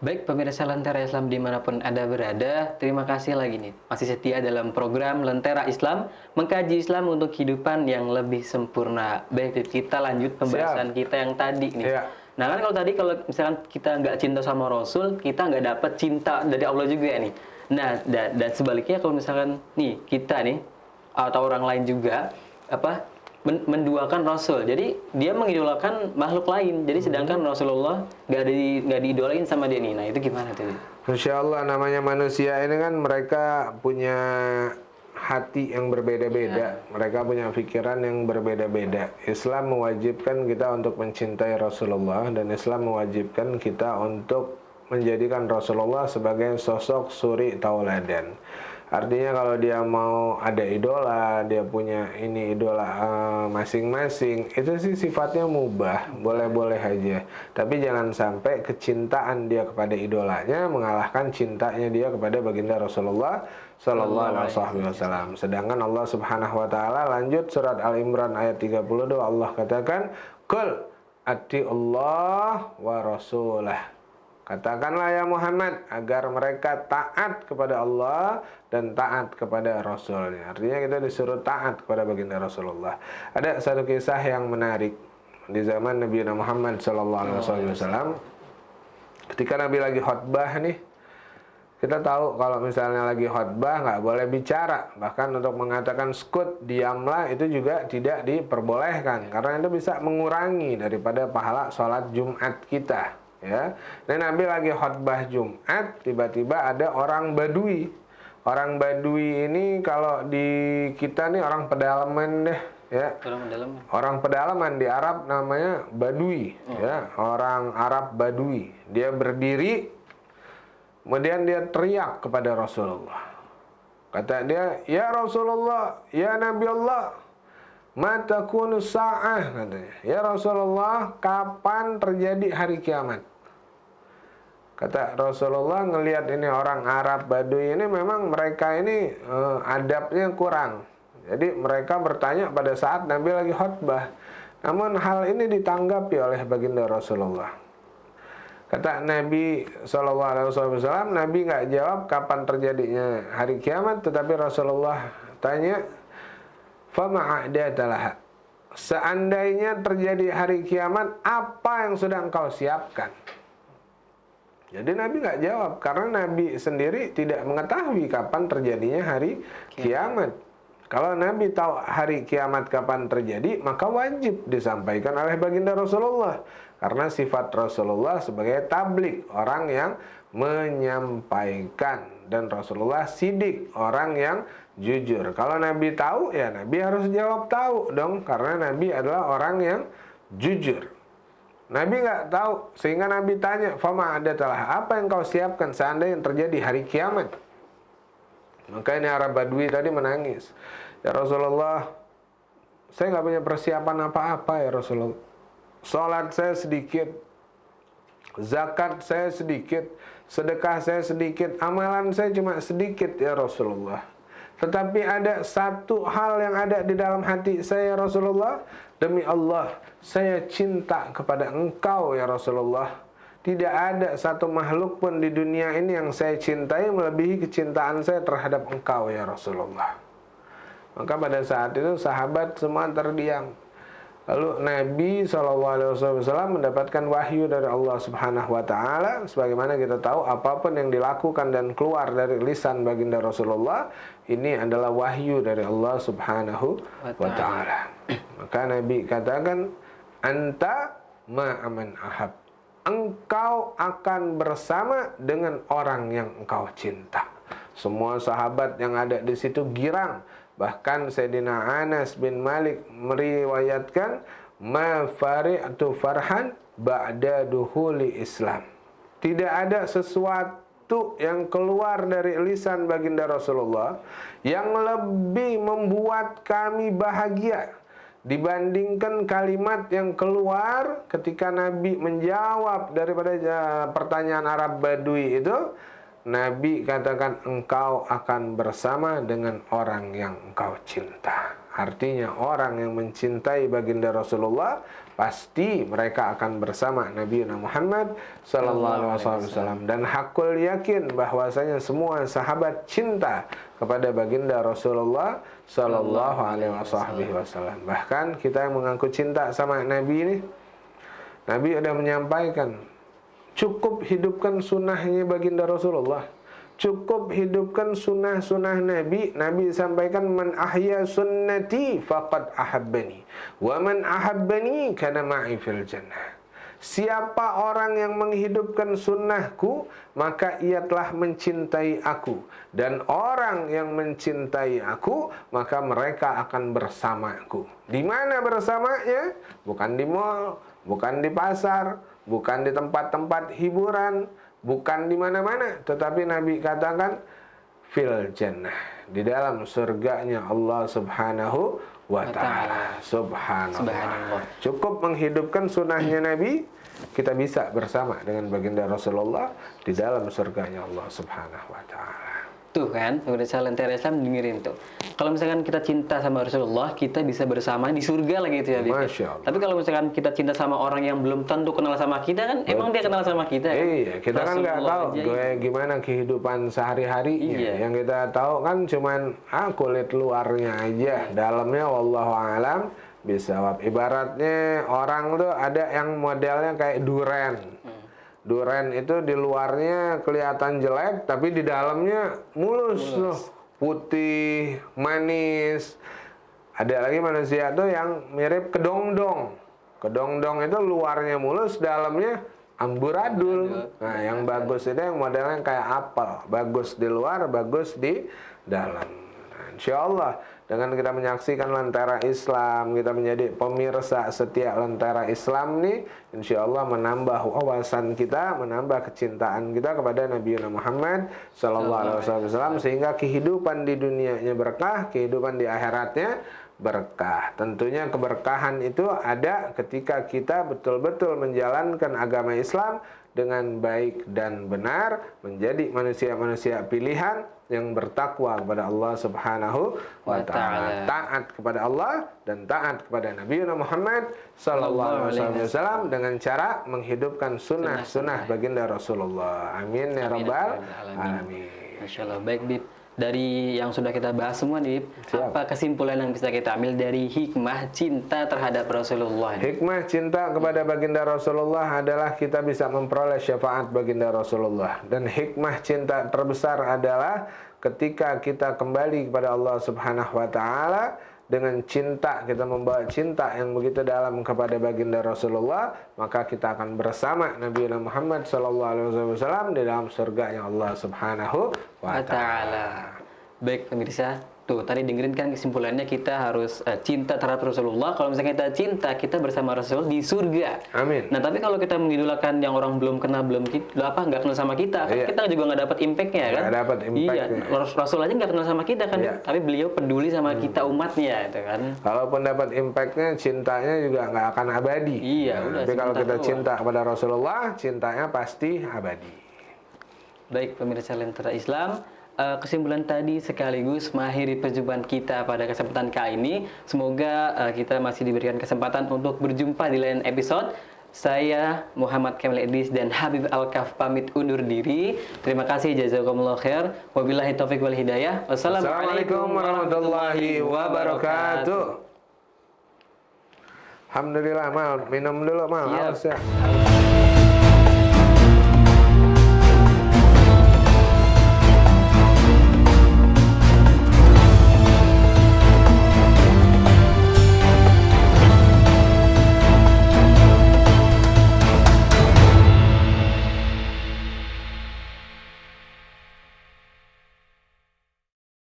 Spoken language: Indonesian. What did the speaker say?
Baik pemirsa Lentera Islam dimanapun Anda berada, terima kasih lagi nih. Masih setia dalam program Lentera Islam, mengkaji Islam untuk kehidupan yang lebih sempurna. Baik, kita lanjut pembahasan Siap. kita yang tadi nih. Iya. Nah kan kalau tadi kalau misalkan kita nggak cinta sama Rasul, kita nggak dapat cinta dari Allah juga ya nih. Nah, dan sebaliknya kalau misalkan nih, kita nih, atau orang lain juga, apa menduakan Rasul. Jadi dia mengidolakan makhluk lain. Jadi sedangkan Rasulullah nggak diidolain sama dia nih. Nah itu gimana tuh? Insya Allah namanya manusia ini kan mereka punya hati yang berbeda-beda. Mereka punya pikiran yang berbeda-beda. Islam mewajibkan kita untuk mencintai Rasulullah, dan Islam mewajibkan kita untuk menjadikan Rasulullah sebagai sosok suri tauladan. Artinya kalau dia mau ada idola, dia punya ini idola masing-masing, itu sih sifatnya mubah, boleh-boleh aja. Tapi jangan sampai kecintaan dia kepada idolanya mengalahkan cintanya dia kepada baginda Rasulullah Sallallahu Alaihi Wasallam. Sedangkan Allah Subhanahu Wa Taala lanjut surat Al Imran ayat 32, Allah katakan, "Qul ati Allah wa Rasulah." Katakanlah ya Muhammad agar mereka taat kepada Allah dan taat kepada Rasulnya. Artinya kita disuruh taat kepada baginda Rasulullah. Ada satu kisah yang menarik di zaman Nabi Muhammad SAW. Ketika Nabi lagi khutbah nih, kita tahu kalau misalnya lagi khutbah nggak boleh bicara. Bahkan untuk mengatakan skut, diamlah, itu juga tidak diperbolehkan. Karena itu bisa mengurangi daripada pahala sholat Jumat kita. Ya, dan Nabi lagi khutbah Jumat, tiba-tiba ada orang Badui. Orang Badui ini kalau di kita nih orang pedalaman deh, ya. Orang pedalaman di Arab namanya Badui, ya. Orang Arab Badui. Dia berdiri, kemudian dia teriak kepada Rasulullah. Kata dia, "Ya Rasulullah, ya Nabi Allah, mata takunu sa'ah," katanya. "Ya Rasulullah, kapan terjadi hari kiamat?" Kata Rasulullah, ngelihat ini orang Arab Badui ini memang mereka ini adabnya kurang. Jadi mereka bertanya pada saat Nabi lagi khutbah. Namun hal ini ditanggapi oleh baginda Rasulullah. Kata Nabi SAW, Nabi nggak jawab kapan terjadinya hari kiamat, tetapi Rasulullah tanya, "Fama a'dadalaha?" Seandainya terjadi hari kiamat, apa yang sudah engkau siapkan? Jadi Nabi nggak jawab, karena Nabi sendiri tidak mengetahui kapan terjadinya hari kiamat. Kalau Nabi tahu hari kiamat kapan terjadi, maka wajib disampaikan oleh baginda Rasulullah. Karena sifat Rasulullah sebagai tabligh, orang yang menyampaikan. Dan Rasulullah sidik, orang yang jujur. Kalau Nabi tahu, ya Nabi harus jawab tahu dong, karena Nabi adalah orang yang jujur. Nabi nggak tahu, sehingga Nabi tanya, "Fama a'dadalaha?" Apa yang kau siapkan seandainya terjadi hari kiamat? Maka ini Arab Badui tadi menangis. "Ya Rasulullah, saya nggak punya persiapan apa-apa ya Rasulullah. Salat saya sedikit, zakat saya sedikit, sedekah saya sedikit, amalan saya cuma sedikit ya Rasulullah. Tetapi ada satu hal yang ada di dalam hati saya ya Rasulullah. Demi Allah, saya cinta kepada engkau ya Rasulullah. Tidak ada satu makhluk pun di dunia ini yang saya cintai melebihi kecintaan saya terhadap engkau ya Rasulullah." Maka pada saat itu sahabat semua terdiam. Lalu Nabi SAW mendapatkan wahyu dari Allah Subhanahu Wa Taala. Sebagaimana kita tahu, apapun yang dilakukan dan keluar dari lisan baginda Rasulullah, ini adalah wahyu dari Allah Subhanahu Wa Taala. Maka Nabi katakan, "Anta ma'aman ahab." Engkau akan bersama dengan orang yang engkau cinta. Semua sahabat yang ada di situ girang. Bahkan Sayyidina Anas bin Malik meriwayatkan, "Ma fari'tu farhan ba'da duhuli Islam." Tidak ada sesuatu yang keluar dari lisan baginda Rasulullah yang lebih membuat kami bahagia dibandingkan kalimat yang keluar ketika Nabi menjawab daripada pertanyaan Arab Badui itu. Nabi katakan, "Engkau akan bersama dengan orang yang engkau cinta." Artinya orang yang mencintai baginda Rasulullah pasti mereka akan bersama Nabi Muhammad sallallahu alaihi wasallam, dan hakul yakin bahwasanya semua sahabat cinta kepada baginda Rasulullah sallallahu alaihi wasallam. Bahkan kita yang mengaku cinta sama Nabi ini, Nabi ada menyampaikan, cukup hidupkan sunnahnya baginda Rasulullah, cukup hidupkan sunnah-sunnah Nabi. Nabi sampaikan, man ahya sunnati faqad ahabbani wa man ahabbani kana ma'i fil jannah. Siapa orang yang menghidupkan sunnahku, maka ia telah mencintai aku, dan orang yang mencintai aku, maka mereka akan bersamaku. Di mana bersamanya? Bukan di mall, bukan di pasar, bukan di tempat-tempat hiburan, bukan di mana-mana, tetapi Nabi katakan fil jannah, di dalam surganya Allah Subhanahu wa ta'ala. Subhanallah. Cukup menghidupkan sunnahnya Nabi, kita bisa bersama dengan baginda Rasulullah di dalam surganya Allah Subhanahu wa ta'ala. Tuh kan, pemirsa Lentera Islam dengerin tuh. Kalau misalkan kita cinta sama Rasulullah, kita bisa bersama di surga lagi itu ya, Bib. Masya Allah. Tapi kalau misalkan kita cinta sama orang yang belum tentu kenal sama kita kan, emang dia kenal sama kita kan? Iya, kita kan nggak tahu gimana kehidupan sehari-harinya. Iya. Yang kita tahu kan cuman kulit luarnya aja, dalamnya wallahu alam bisawab. Ibaratnya orang tuh ada yang modelnya kayak duren. Duren itu di luarnya kelihatan jelek, tapi di dalamnya mulus. Loh, putih, manis. Ada lagi manusia tuh yang mirip kedongdong. Kedongdong itu luarnya mulus, dalamnya amburadul. Nah, yang bagus itu yang modelnya kayak apel, bagus di luar, bagus di dalam. Nah, insya Allah dengan kita menyaksikan Lentera Islam, kita menjadi pemirsa setia Lentera Islam nih, insya Allah menambah wawasan kita, menambah kecintaan kita kepada Nabi Muhammad sallallahu alaihi wasallam, sehingga kehidupan di dunianya berkah, kehidupan di akhiratnya berkah. Tentunya keberkahan itu ada ketika kita betul-betul menjalankan agama Islam dengan baik dan benar, menjadi manusia-manusia pilihan yang bertakwa kepada Allah Subhanahu wa ta'ala, taat kepada Allah dan taat kepada Nabi Muhammad sallallahu alaihi wasallam dengan cara menghidupkan sunnah-sunnah baginda Rasulullah. Amin ya rabbal alamin. Masya Allah. Baik, Bib. Dari yang sudah kita bahas semua nih, apa kesimpulan yang bisa kita ambil dari hikmah cinta terhadap Rasulullah? Hikmah cinta kepada baginda Rasulullah adalah kita bisa memperoleh syafaat baginda Rasulullah. Dan hikmah cinta terbesar adalah ketika kita kembali kepada Allah Subhanahu wa ta'ala, dengan cinta, kita membawa cinta yang begitu dalam kepada baginda Rasulullah, maka kita akan bersama Nabi Muhammad SAW di dalam surganya Allah Subhanahu wa ta'ala. Baik pemirsa, tuh tadi dengerin kan kesimpulannya, kita harus cinta terhadap Rasulullah. Kalau misalnya kita cinta, kita bersama Rasulullah di surga. Amin. Nah tapi kalau kita mengidolakan yang orang belum kenal, nggak kenal sama kita, kan kita juga nggak dapat impactnya kan? Nggak dapat impact. Iya, Rasul aja nggak kenal sama kita kan, tapi beliau peduli sama kita umatnya, itu kan? Kalaupun dapat impactnya, cintanya juga nggak akan abadi. Iya, udah. Tapi kalau kita cinta kepada Rasulullah, cintanya pasti abadi. Baik pemirsa Lentera Islam, kesimpulan tadi sekaligus mengakhiri perjumpaan kita pada kesempatan kali ini. Semoga kita masih diberikan kesempatan untuk berjumpa di lain episode. Saya Muhammad Kamil Idris dan Habib Alkaf pamit undur diri. Terima kasih, jazakumullah khair. Wabillahi taufiq wal hidayah. Wassalamualaikum warahmatullahi wabarakatuh. Alhamdulillah, Mal. Minum dulu, Mal. Siap. Awas ya.